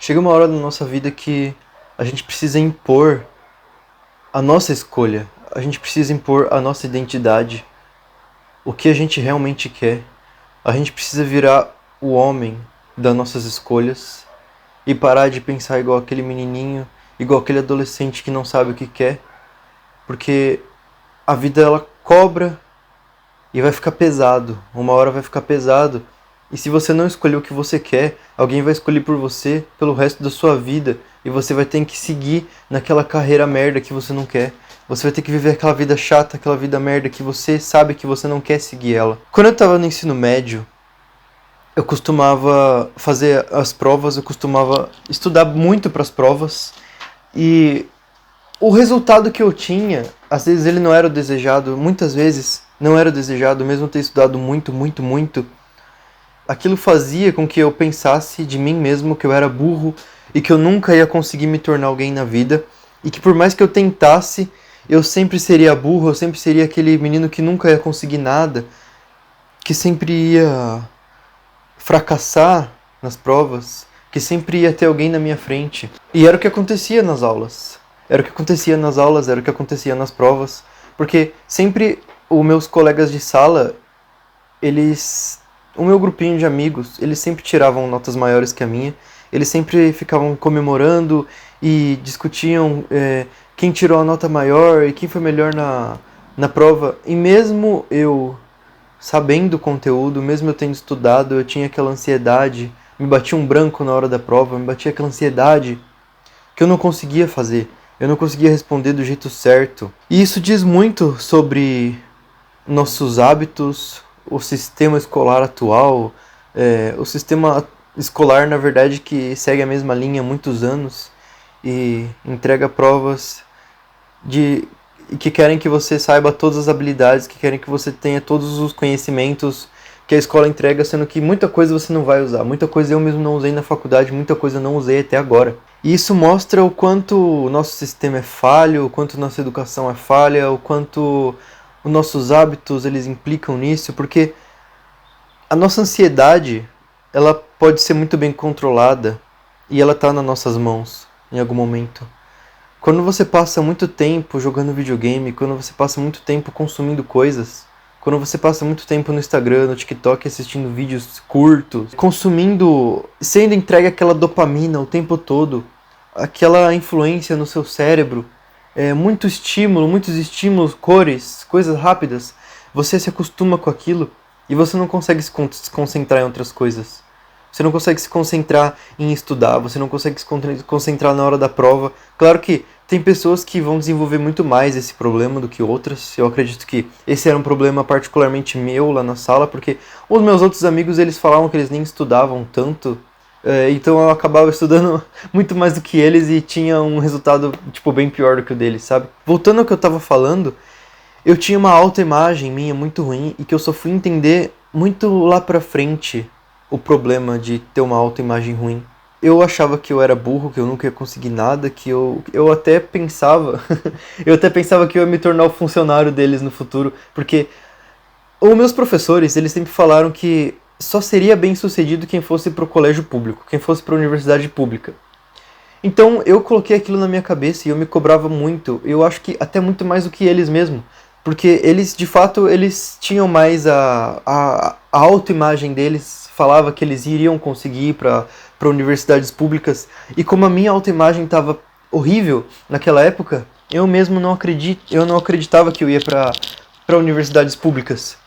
Chega uma hora na nossa vida que a gente precisa impor a nossa escolha, a gente precisa impor a nossa identidade, o que a gente realmente quer. A gente precisa virar o homem das nossas escolhas e parar de pensar igual aquele menininho, igual aquele adolescente que não sabe o que quer, porque a vida ela cobra e vai ficar pesado, uma hora vai ficar pesado. E se você não escolher o que você quer, alguém vai escolher por você pelo resto da sua vida e você vai ter que seguir naquela carreira merda que você não quer. Você vai ter que viver aquela vida chata, aquela vida merda que você sabe que você não quer seguir ela. Quando eu tava no ensino médio, eu costumava fazer as provas, eu costumava estudar muito para as provas e o resultado que eu tinha, às vezes ele não era o desejado, muitas vezes não era o desejado, mesmo ter estudado muito, muito, muito. Aquilo fazia com que eu pensasse de mim mesmo que eu era burro e que eu nunca ia conseguir me tornar alguém na vida e que por mais que eu tentasse, eu sempre seria burro, eu sempre seria aquele menino que nunca ia conseguir nada, que sempre ia fracassar nas provas, que sempre ia ter alguém na minha frente. E era o que acontecia nas aulas. Era o que acontecia nas aulas, era o que acontecia nas provas, porque sempre os meus colegas de sala, o meu grupinho de amigos, eles sempre tiravam notas maiores que a minha, eles sempre ficavam comemorando e discutiam quem tirou a nota maior e quem foi melhor na prova. E mesmo eu sabendo o conteúdo, mesmo eu tendo estudado, eu tinha aquela ansiedade, me batia um branco na hora da prova, me batia aquela ansiedade que eu não conseguia fazer, eu não conseguia responder do jeito certo. E isso diz muito sobre nossos hábitos, o sistema escolar atual, o sistema escolar, na verdade, que segue a mesma linha há muitos anos e entrega provas de que querem que você saiba todas as habilidades, que querem que você tenha todos os conhecimentos que a escola entrega, sendo que muita coisa você não vai usar. Muita coisa eu mesmo não usei na faculdade, muita coisa eu não usei até agora. E isso mostra o quanto o nosso sistema é falho, o quanto nossa educação é falha, o quanto os nossos hábitos eles implicam nisso, porque a nossa ansiedade ela pode ser muito bem controlada e ela está nas nossas mãos em algum momento. Quando você passa muito tempo jogando videogame, quando você passa muito tempo consumindo coisas, quando você passa muito tempo no Instagram, no TikTok assistindo vídeos curtos, consumindo, sendo entregue aquela dopamina o tempo todo, aquela influência no seu cérebro, muito estímulo, muitos estímulos, cores, coisas rápidas, você se acostuma com aquilo e você não consegue se concentrar em outras coisas. Você não consegue se concentrar em estudar, você não consegue se concentrar na hora da prova. Claro que tem pessoas que vão desenvolver muito mais esse problema do que outras. Eu acredito que esse era um problema particularmente meu lá na sala, porque os meus outros amigos eles falavam que eles nem estudavam tanto. Então eu acabava estudando muito mais do que eles e tinha um resultado tipo bem pior do que o deles, sabe? Voltando ao que eu tava falando, eu tinha uma autoimagem minha muito ruim e que eu só fui entender muito lá pra frente o problema de ter uma autoimagem ruim. Eu achava que eu era burro, que eu nunca ia conseguir nada, que eu até pensava, eu até pensava que eu ia me tornar o funcionário deles no futuro, porque os meus professores, eles sempre falaram que só seria bem sucedido quem fosse pro colégio público, quem fosse pra universidade pública. Então eu coloquei aquilo na minha cabeça e eu me cobrava muito, eu acho que até muito mais do que eles mesmo, porque eles, de fato, eles tinham mais a autoimagem deles, falava que eles iriam conseguir ir para universidades públicas, e como a minha autoimagem estava horrível naquela época, eu não acreditava que eu ia para universidades públicas.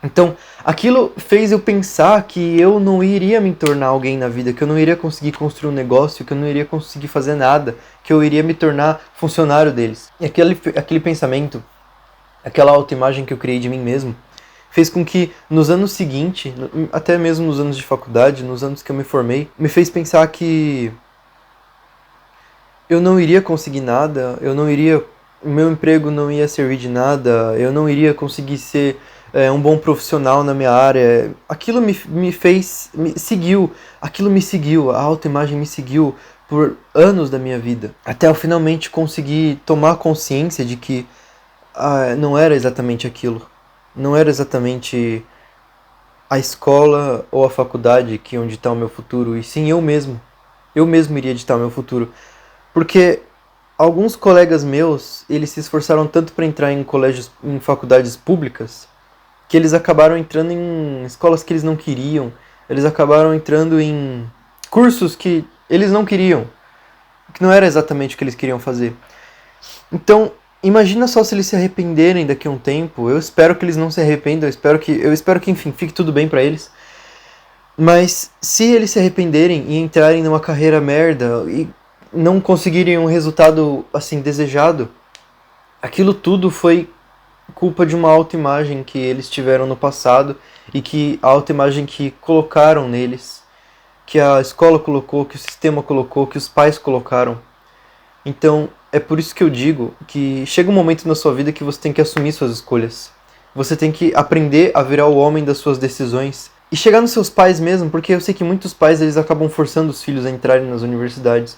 Então, aquilo fez eu pensar que eu não iria me tornar alguém na vida, que eu não iria conseguir construir um negócio, que eu não iria conseguir fazer nada, que eu iria me tornar funcionário deles. E aquele pensamento, aquela autoimagem que eu criei de mim mesmo, fez com que nos anos seguintes, até mesmo nos anos de faculdade, nos anos que eu me formei, me fez pensar que eu não iria conseguir nada, o meu emprego não ia servir de nada, eu não iria conseguir ser um bom profissional na minha área. Aquilo me fez, me seguiu, aquilo me seguiu, a autoimagem me seguiu por anos da minha vida, até eu finalmente conseguir tomar consciência de que não era exatamente aquilo. Não era exatamente a escola ou a faculdade que onde está o meu futuro, e sim eu mesmo. Eu mesmo iria editar o meu futuro. Porque alguns colegas meus, eles se esforçaram tanto para entrar em colégios, em faculdades públicas, que eles acabaram entrando em escolas que eles não queriam. Eles acabaram entrando em cursos que eles não queriam, que não era exatamente o que eles queriam fazer. Então, imagina só se eles se arrependerem daqui a um tempo. Eu espero que eles não se arrependam, eu espero que enfim, fique tudo bem pra eles. Mas se eles se arrependerem e entrarem numa carreira merda e não conseguirem um resultado assim desejado, aquilo tudo foi culpa de uma autoimagem que eles tiveram no passado e que a autoimagem que colocaram neles, que a escola colocou, que o sistema colocou, que os pais colocaram. Então, é por isso que eu digo que chega um momento na sua vida que você tem que assumir suas escolhas. Você tem que aprender a virar o homem das suas decisões. E chegar nos seus pais mesmo, porque eu sei que muitos pais eles acabam forçando os filhos a entrarem nas universidades.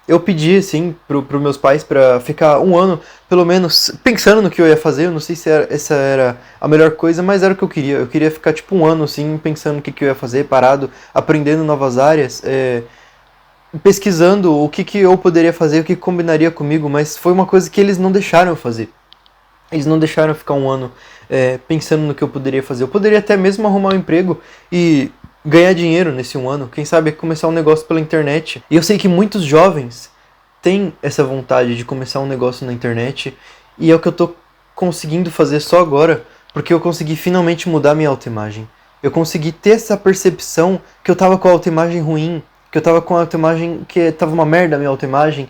Eu pedi, assim, pros meus pais pra ficar um ano, pelo menos, pensando no que eu ia fazer. Eu não sei se essa era a melhor coisa, mas era o que eu queria. Eu queria ficar, tipo, um ano, assim, pensando no que eu ia fazer, parado, aprendendo novas áreas, pesquisando o que eu poderia fazer, o que combinaria comigo, mas foi uma coisa que eles não deixaram eu fazer. Eles não deixaram eu ficar um ano pensando no que eu poderia fazer. Eu poderia até mesmo arrumar um emprego e ganhar dinheiro nesse um ano. Quem sabe começar um negócio pela internet. E eu sei que muitos jovens têm essa vontade de começar um negócio na internet. E é o que eu tô conseguindo fazer só agora, porque eu consegui finalmente mudar minha autoimagem. Eu consegui ter essa percepção que eu tava com a autoimagem ruim, que eu tava com a autoimagem que tava uma merda a minha autoimagem,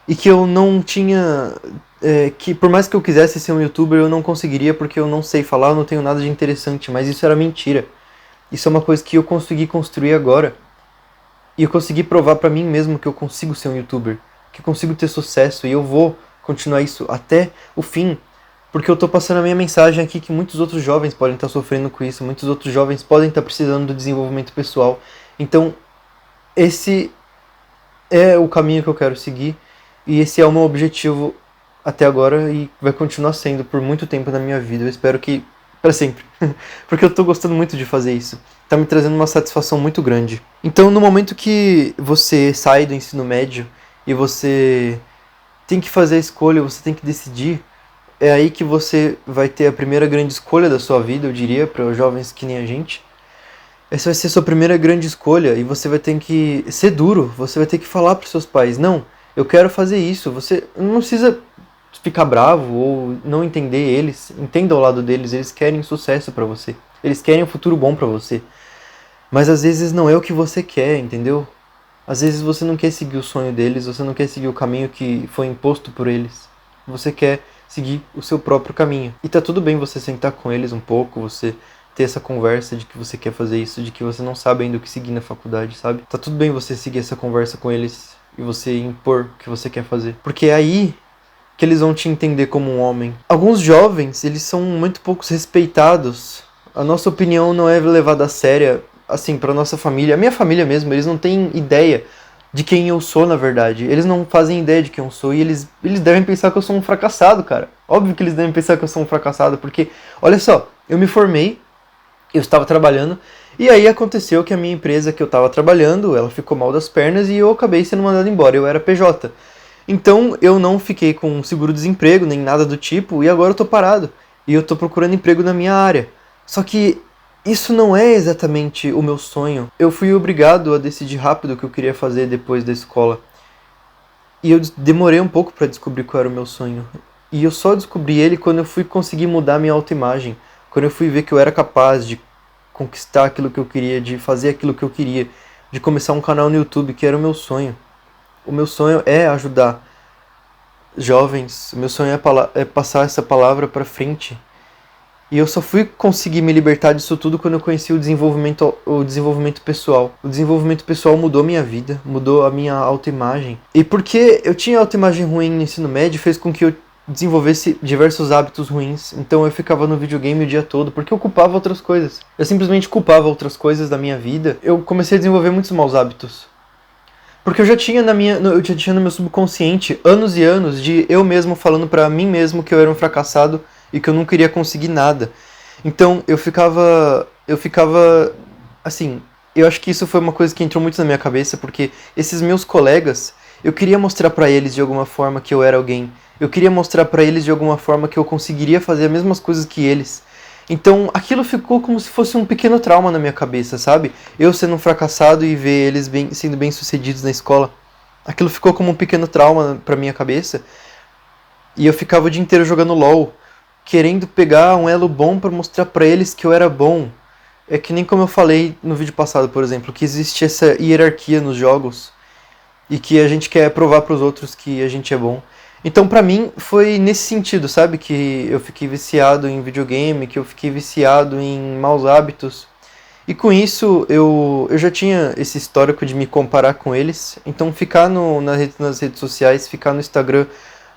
e que eu não tinha... que por mais que eu quisesse ser um youtuber, eu não conseguiria porque eu não sei falar, eu não tenho nada de interessante, mas isso era mentira. Isso é uma coisa que eu consegui construir agora. E eu consegui provar pra mim mesmo que eu consigo ser um youtuber, que eu consigo ter sucesso, e eu vou continuar isso até o fim, porque eu tô passando a minha mensagem aqui que muitos outros jovens podem estar sofrendo com isso, muitos outros jovens podem estar precisando do desenvolvimento pessoal. Então, esse é o caminho que eu quero seguir, e esse é o meu objetivo até agora e vai continuar sendo por muito tempo na minha vida. Eu espero que para sempre, porque eu tô gostando muito de fazer isso. Tá me trazendo uma satisfação muito grande. Então, no momento que você sai do ensino médio e você tem que fazer a escolha, você tem que decidir, é aí que você vai ter a primeira grande escolha da sua vida, eu diria, para os jovens que nem a gente. Essa vai ser a sua primeira grande escolha e você vai ter que ser duro, você vai ter que falar para seus pais, não, eu quero fazer isso. Você não precisa ficar bravo ou não entender eles, entenda ao lado deles, eles querem sucesso pra você, eles querem um futuro bom pra você, mas às vezes não é o que você quer, entendeu? Às vezes você não quer seguir o sonho deles, você não quer seguir o caminho que foi imposto por eles, você quer seguir o seu próprio caminho, e tá tudo bem você sentar com eles um pouco, você ter essa conversa de que você quer fazer isso, de que você não sabe ainda o que seguir na faculdade, sabe? Tá tudo bem você seguir essa conversa com eles e você impor o que você quer fazer, porque aí que eles vão te entender como um homem. Alguns jovens, eles são muito poucos respeitados. A nossa opinião não é levada a séria, assim, pra nossa família. A minha família mesmo, eles não têm ideia de quem eu sou, na verdade. Eles não fazem ideia de quem eu sou e eles devem pensar que eu sou um fracassado, cara. Óbvio que eles devem pensar que eu sou um fracassado, porque, olha só, eu me formei, eu estava trabalhando, e aí aconteceu que a minha empresa que eu estava trabalhando, ela ficou mal das pernas e eu acabei sendo mandado embora. Eu era PJ. Então eu não fiquei com seguro-desemprego, nem nada do tipo, e agora eu tô parado. E eu tô procurando emprego na minha área. Só que isso não é exatamente o meu sonho. Eu fui obrigado a decidir rápido o que eu queria fazer depois da escola. E eu demorei um pouco pra descobrir qual era o meu sonho. E eu só descobri ele quando eu fui conseguir mudar minha autoimagem. Quando eu fui ver que eu era capaz de conquistar aquilo que eu queria, de fazer aquilo que eu queria, de começar um canal no YouTube, que era o meu sonho. O meu sonho é ajudar jovens, o meu sonho é passar essa palavra pra frente. E eu só fui conseguir me libertar disso tudo quando eu conheci o desenvolvimento pessoal. O desenvolvimento pessoal mudou minha vida, mudou a minha autoimagem. E porque eu tinha autoimagem ruim no ensino médio, fez com que eu desenvolvesse diversos hábitos ruins. Então eu ficava no videogame o dia todo, porque eu culpava outras coisas. Eu simplesmente culpava outras coisas da minha vida. Eu comecei a desenvolver muitos maus hábitos. Porque eu já tinha no meu subconsciente anos e anos de eu mesmo falando pra mim mesmo que eu era um fracassado e que eu não queria conseguir nada. Então eu ficava assim, eu acho que isso foi uma coisa que entrou muito na minha cabeça, porque esses meus colegas, eu queria mostrar pra eles de alguma forma que eu era alguém. Eu queria mostrar pra eles de alguma forma que eu conseguiria fazer as mesmas coisas que eles. Então, aquilo ficou como se fosse um pequeno trauma na minha cabeça, sabe? Eu sendo um fracassado e ver eles sendo bem-sucedidos na escola. Aquilo ficou como um pequeno trauma pra minha cabeça. E eu ficava o dia inteiro jogando LOL, querendo pegar um elo bom pra mostrar pra eles que eu era bom. É que nem como eu falei no vídeo passado, por exemplo, que existe essa hierarquia nos jogos e que a gente quer provar pros outros que a gente é bom. Então, pra mim, foi nesse sentido, sabe? Que eu fiquei viciado em videogame, que eu fiquei viciado em maus hábitos. E com isso, eu já tinha esse histórico de me comparar com eles. Então, ficar nas redes sociais, ficar no Instagram,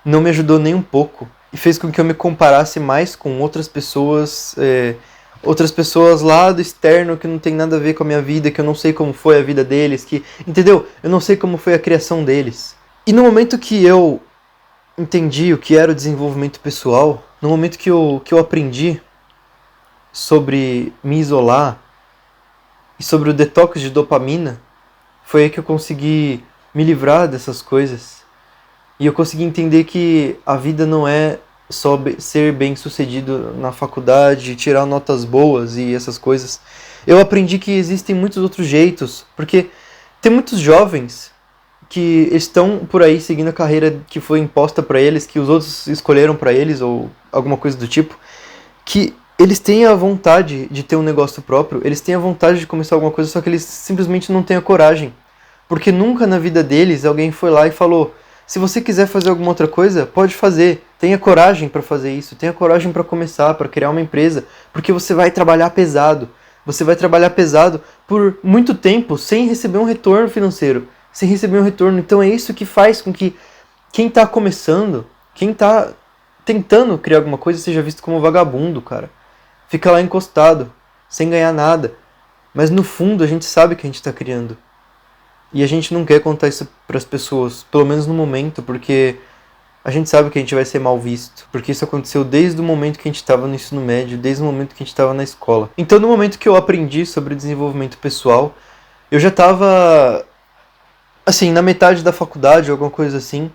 não me ajudou nem um pouco. E fez com que eu me comparasse mais com outras pessoas lá do externo que não tem nada a ver com a minha vida, que eu não sei como foi a vida deles, que, entendeu? Eu não sei como foi a criação deles. E no momento que eu entendi o que era o desenvolvimento pessoal, no momento que eu aprendi sobre me isolar e sobre o detox de dopamina, foi aí que eu consegui me livrar dessas coisas. E eu consegui entender que a vida não é só ser bem sucedido na faculdade, tirar notas boas e essas coisas. Eu aprendi que existem muitos outros jeitos, porque tem muitos jovens que estão por aí seguindo a carreira que foi imposta para eles, que os outros escolheram para eles, ou alguma coisa do tipo, que eles têm a vontade de ter um negócio próprio, eles têm a vontade de começar alguma coisa, só que eles simplesmente não têm a coragem. Porque nunca na vida deles alguém foi lá e falou: se você quiser fazer alguma outra coisa, pode fazer. Tenha coragem para fazer isso, tenha coragem para começar, para criar uma empresa, porque você vai trabalhar pesado. Você vai trabalhar pesado por muito tempo sem receber um retorno financeiro, sem receber um retorno. Então é isso que faz com que quem tá começando, quem tá tentando criar alguma coisa, seja visto como vagabundo, cara. Fica lá encostado, sem ganhar nada. Mas no fundo a gente sabe que a gente tá criando. E a gente não quer contar isso pras pessoas, pelo menos no momento, porque a gente sabe que a gente vai ser mal visto. Porque isso aconteceu desde o momento que a gente estava no ensino médio, desde o momento que a gente estava na escola. Então, no momento que eu aprendi sobre desenvolvimento pessoal, eu já estava, assim, na metade da faculdade, alguma coisa assim,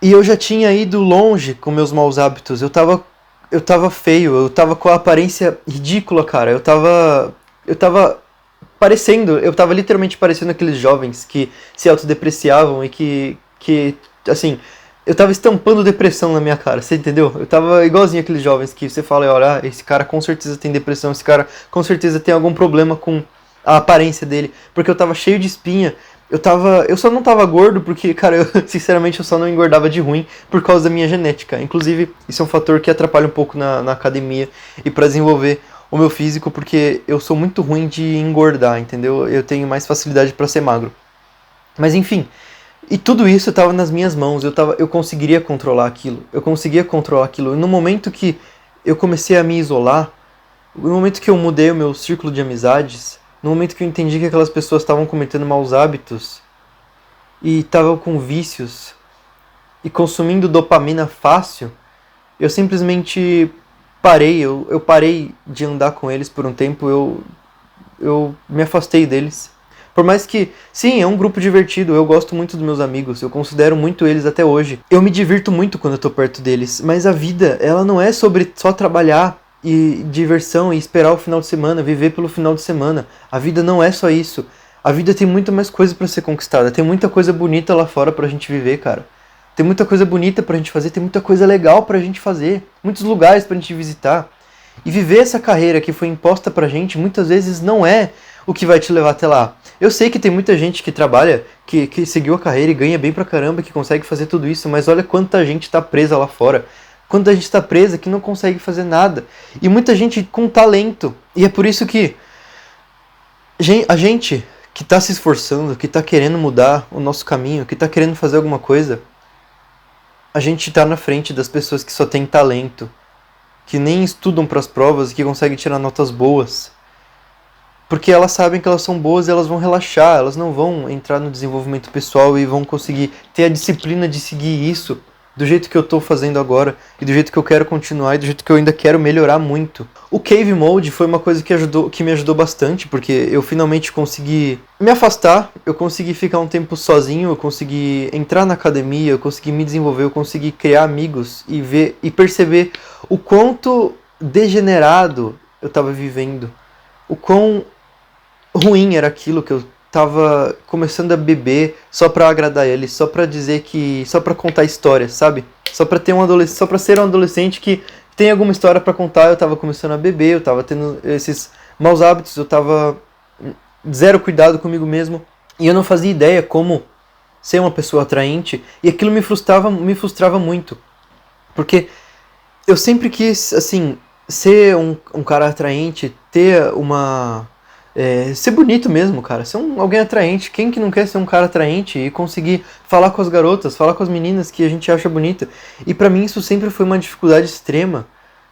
e eu já tinha ido longe com meus maus hábitos. Eu tava feio, eu tava com a aparência ridícula, cara. Eu tava literalmente parecendo aqueles jovens que se autodepreciavam e que assim, eu tava estampando depressão na minha cara, você entendeu? Eu tava igualzinho aqueles jovens que você fala: olha, esse cara com certeza tem depressão, esse cara com certeza tem algum problema com a aparência dele, porque eu tava cheio de espinha. Eu só não tava gordo porque, cara, sinceramente eu só não engordava de ruim por causa da minha genética. Inclusive, isso é um fator que atrapalha um pouco na academia e pra desenvolver o meu físico, porque eu sou muito ruim de engordar, entendeu? Eu tenho mais facilidade pra ser magro. Mas enfim, e tudo isso estava nas minhas mãos, eu conseguiria controlar aquilo. Eu conseguia controlar aquilo. E no momento que eu comecei a me isolar, no momento que eu mudei o meu círculo de amizades, no momento que eu entendi que aquelas pessoas estavam cometendo maus hábitos e estavam com vícios e consumindo dopamina fácil, eu simplesmente parei. Eu parei de andar com eles por um tempo, eu me afastei deles. Por mais que, sim, é um grupo divertido, eu gosto muito dos meus amigos, eu considero muito eles até hoje. Eu me divirto muito quando eu tô perto deles, mas a vida, ela não é sobre só trabalhar e diversão e esperar o final de semana, viver pelo final de semana. A vida não é só isso. A vida tem muito mais coisa pra ser conquistada, tem muita coisa bonita lá fora pra gente viver, cara. Tem muita coisa bonita pra gente fazer, tem muita coisa legal pra gente fazer, muitos lugares pra gente visitar. E viver essa carreira que foi imposta pra gente, muitas vezes não é o que vai te levar até lá. Eu sei que tem muita gente que trabalha, que seguiu a carreira e ganha bem pra caramba, que consegue fazer tudo isso, mas olha quanta gente tá presa lá fora. Quanta gente tá presa que não consegue fazer nada. E muita gente com talento. E é por isso que a gente que tá se esforçando, que tá querendo mudar o nosso caminho, que tá querendo fazer alguma coisa, a gente tá na frente das pessoas que só têm talento, que nem estudam para as provas e que conseguem tirar notas boas. Porque elas sabem que elas são boas e elas vão relaxar, elas não vão entrar no desenvolvimento pessoal e vão conseguir ter a disciplina de seguir isso do jeito que eu tô fazendo agora, e do jeito que eu quero continuar, e do jeito que eu ainda quero melhorar muito. O Cave Mode foi uma coisa que me ajudou bastante, porque eu finalmente consegui me afastar, eu consegui ficar um tempo sozinho, eu consegui entrar na academia, eu consegui me desenvolver, eu consegui criar amigos e ver e perceber o quanto degenerado eu tava vivendo, o quão ruim era aquilo que eu tava começando a beber só pra agradar ele, só pra dizer que, só pra contar histórias, sabe? Só pra ter só pra ser um adolescente que tem alguma história pra contar. Eu tava começando a beber, eu tava tendo esses maus hábitos, eu tava zero cuidado comigo mesmo, e eu não fazia ideia como ser uma pessoa atraente, e aquilo me frustrava muito, porque eu sempre quis, assim, ser um cara atraente, ter uma... ser bonito mesmo, cara. Ser alguém atraente. Quem que não quer ser um cara atraente e conseguir falar com as garotas, falar com as meninas que a gente acha bonita? E pra mim isso sempre foi uma dificuldade extrema,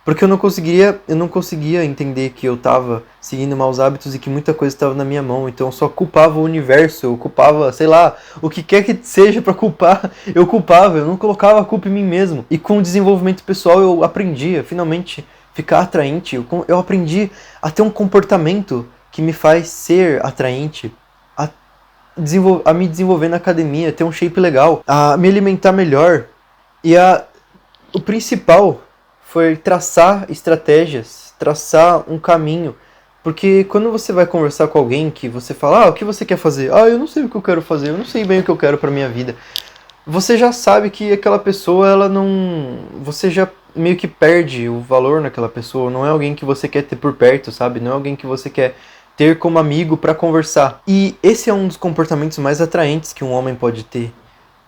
porque eu não conseguia entender que eu tava seguindo maus hábitos e que muita coisa estava na minha mão. Então eu só culpava o universo, eu culpava, sei lá, o que quer que seja pra culpar, eu culpava, eu não colocava a culpa em mim mesmo. E com o desenvolvimento pessoal eu aprendi a finalmente ficar atraente, eu aprendi a ter um comportamento que me faz ser atraente, a me desenvolver na academia, ter um shape legal, a me alimentar melhor. E o principal foi traçar estratégias, traçar um caminho. Porque quando você vai conversar com alguém que você fala, o que você quer fazer? Eu não sei o que eu quero fazer, eu não sei bem o que eu quero pra minha vida. Você já sabe que aquela pessoa, ela não... Você já meio que perde o valor naquela pessoa. Não é alguém que você quer ter por perto, sabe? Não é alguém que você quer ter como amigo pra conversar. E esse é um dos comportamentos mais atraentes que um homem pode ter.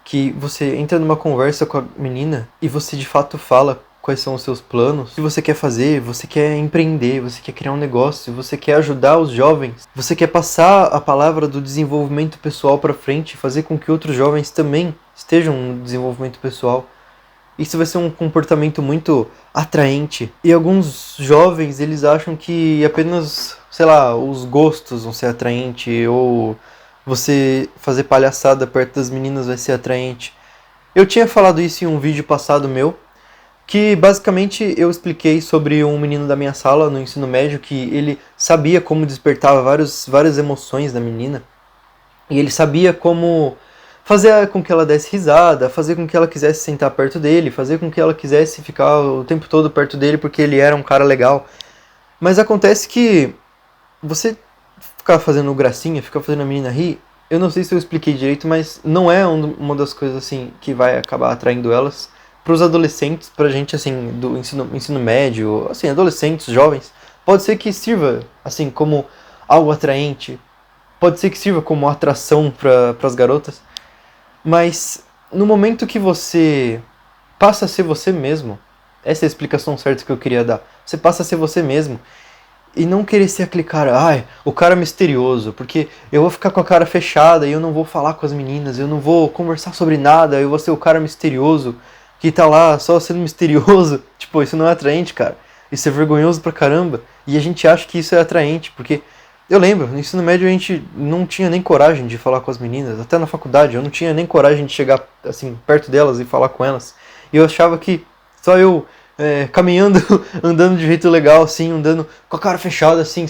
Que você entra numa conversa com a menina e você de fato fala quais são os seus planos, o que você quer fazer, você quer empreender, você quer criar um negócio, você quer ajudar os jovens, você quer passar a palavra do desenvolvimento pessoal para frente, fazer com que outros jovens também estejam no desenvolvimento pessoal. Isso vai ser um comportamento muito atraente. E alguns jovens, eles acham que apenas, sei lá, os gostos vão ser atraente, ou você fazer palhaçada perto das meninas vai ser atraente. Eu tinha falado isso em um vídeo passado meu, que basicamente eu expliquei sobre um menino da minha sala no ensino médio, que ele sabia como despertava várias emoções da menina, e ele sabia como fazer com que ela desse risada, fazer com que ela quisesse sentar perto dele, fazer com que ela quisesse ficar o tempo todo perto dele porque ele era um cara legal. Mas acontece que você ficar fazendo gracinha, ficar fazendo a menina rir, eu não sei se eu expliquei direito, mas não é uma das coisas assim que vai acabar atraindo elas. Para os adolescentes, pra gente assim, do ensino médio, assim, adolescentes, jovens, pode ser que sirva assim como algo atraente, pode ser que sirva como atração para as garotas, mas no momento que você passa a ser você mesmo, essa é a explicação certa que eu queria dar. Você passa a ser você mesmo e não querer ser aquele cara, o cara misterioso, porque eu vou ficar com a cara fechada e eu não vou falar com as meninas, eu não vou conversar sobre nada, eu vou ser o cara misterioso que tá lá só sendo misterioso. Tipo, isso não é atraente, cara. Isso é vergonhoso pra caramba. E a gente acha que isso é atraente, porque eu lembro, no ensino médio a gente não tinha nem coragem de falar com as meninas, até na faculdade eu não tinha nem coragem de chegar assim perto delas e falar com elas. E eu achava que só eu caminhando, andando de jeito legal, assim, andando com a cara fechada, assim,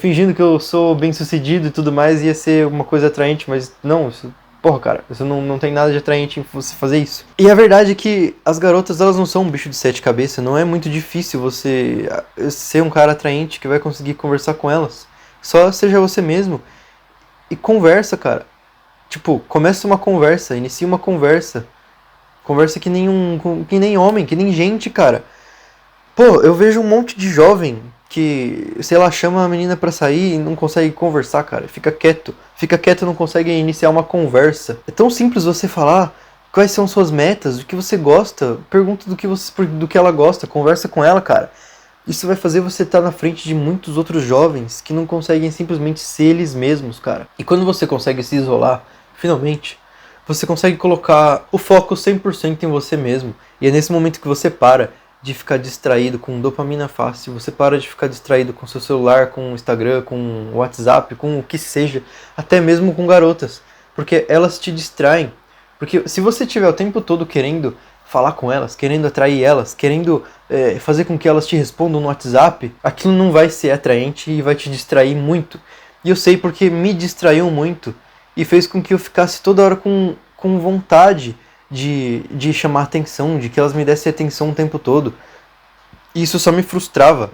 fingindo que eu sou bem sucedido e tudo mais, ia ser uma coisa atraente, mas não, isso... Porra, cara, isso não tem nada de atraente em você fazer isso. E a verdade é que as garotas, elas não são um bicho de sete cabeças. Não é muito difícil você ser um cara atraente que vai conseguir conversar com elas. Só seja você mesmo e conversa, cara. Tipo, começa uma conversa, inicia uma conversa. Conversa que nem homem, que nem gente, cara. Pô, eu vejo um monte de jovem que, sei lá, chama a menina pra sair e não consegue conversar, cara. Fica quieto, não consegue iniciar uma conversa. É tão simples você falar quais são suas metas, do que você gosta, pergunta do que ela gosta, conversa com ela, cara. Isso vai fazer você estar na frente de muitos outros jovens que não conseguem simplesmente ser eles mesmos, cara. E quando você consegue se isolar, finalmente, você consegue colocar o foco 100% em você mesmo. E é nesse momento que você para de ficar distraído com dopamina fácil, você para de ficar distraído com seu celular, com o Instagram, com o WhatsApp, com o que seja, até mesmo com garotas, porque elas te distraem. Porque se você tiver o tempo todo querendo falar com elas, querendo atrair elas, querendo fazer com que elas te respondam no WhatsApp, aquilo não vai ser atraente e vai te distrair muito. E eu sei porque me distraiu muito e fez com que eu ficasse toda hora com vontade de chamar atenção, de que elas me dessem atenção o tempo todo. E isso só me frustrava.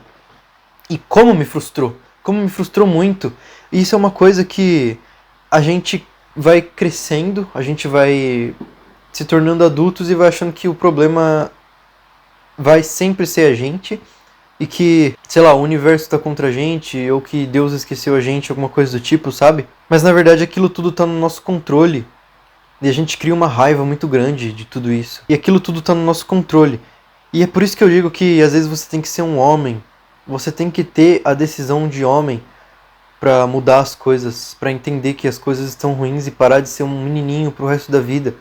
E como me frustrou? Como me frustrou muito. E isso é uma coisa que a gente vai crescendo, a gente vai se tornando adultos e vai achando que o problema vai sempre ser a gente e que, sei lá, o universo tá contra a gente ou que Deus esqueceu a gente, alguma coisa do tipo, sabe? Mas na verdade aquilo tudo tá no nosso controle e a gente cria uma raiva muito grande de tudo isso. E aquilo tudo tá no nosso controle. E é por isso que eu digo que às vezes você tem que ser um homem, você tem que ter a decisão de homem pra mudar as coisas, pra entender que as coisas estão ruins e parar de ser um menininho pro resto da vida.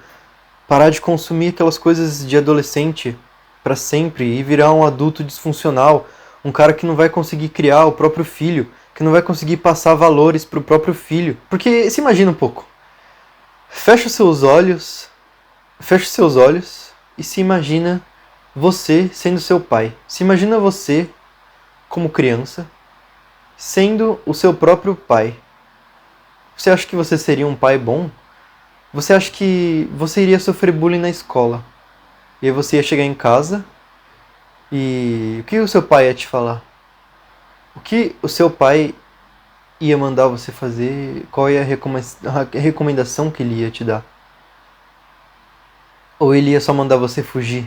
Parar de consumir aquelas coisas de adolescente pra sempre e virar um adulto disfuncional, um cara que não vai conseguir criar o próprio filho, que não vai conseguir passar valores pro próprio filho. Porque se imagina um pouco. Fecha os seus olhos e se imagina você sendo seu pai. Se imagina você como criança sendo o seu próprio pai. Você acha que você seria um pai bom? Você acha que você iria sofrer bullying na escola? E aí você ia chegar em casa e o que o seu pai ia te falar? O que o seu pai ia mandar você fazer? Qual é a recomendação que ele ia te dar? Ou ele ia só mandar você fugir?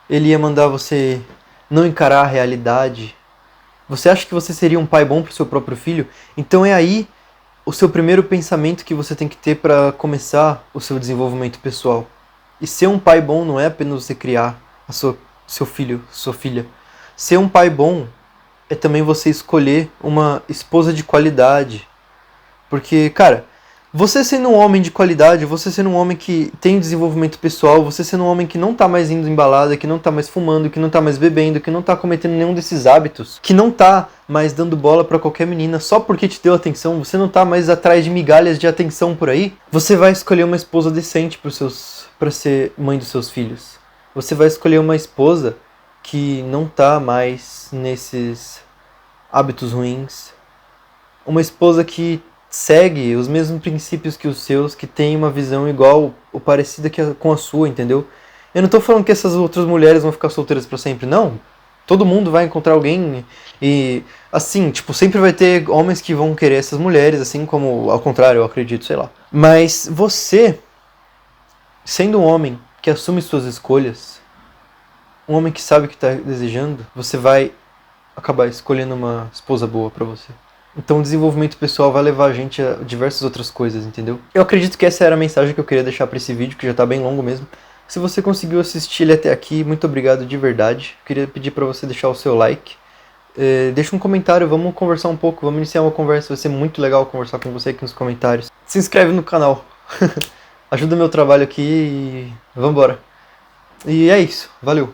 Ele ia mandar você não encarar a realidade? Você acha que você seria um pai bom pro seu próprio filho? Então é aí o seu primeiro pensamento que você tem que ter para começar o seu desenvolvimento pessoal. E ser um pai bom não é apenas você criar seu filho, sua filha. Ser um pai bom é também você escolher uma esposa de qualidade. Porque, cara, você sendo um homem de qualidade, você sendo um homem que tem desenvolvimento pessoal, você sendo um homem que não tá mais indo em balada, que não tá mais fumando, que não tá mais bebendo, que não tá cometendo nenhum desses hábitos, que não tá mais dando bola pra qualquer menina só porque te deu atenção, você não tá mais atrás de migalhas de atenção por aí, você vai escolher uma esposa decente pra ser mãe dos seus filhos. Você vai escolher uma esposa que não tá mais nesses hábitos ruins. Uma esposa que segue os mesmos princípios que os seus, que tem uma visão igual ou parecida com a sua, entendeu? Eu não tô falando que essas outras mulheres vão ficar solteiras pra sempre, não. Todo mundo vai encontrar alguém e, assim, tipo, sempre vai ter homens que vão querer essas mulheres, assim como, ao contrário, eu acredito, sei lá. Mas você, sendo um homem que assume suas escolhas, um homem que sabe o que tá desejando, você vai acabar escolhendo uma esposa boa pra você. Então o desenvolvimento pessoal vai levar a gente a diversas outras coisas, entendeu? Eu acredito que essa era a mensagem que eu queria deixar pra esse vídeo, que já tá bem longo mesmo. Se você conseguiu assistir ele até aqui, muito obrigado de verdade. Queria pedir pra você deixar o seu like. Deixa um comentário, vamos conversar um pouco, vamos iniciar uma conversa. Vai ser muito legal conversar com você aqui nos comentários. Se inscreve no canal. Ajuda meu trabalho aqui e vambora. E é isso, valeu.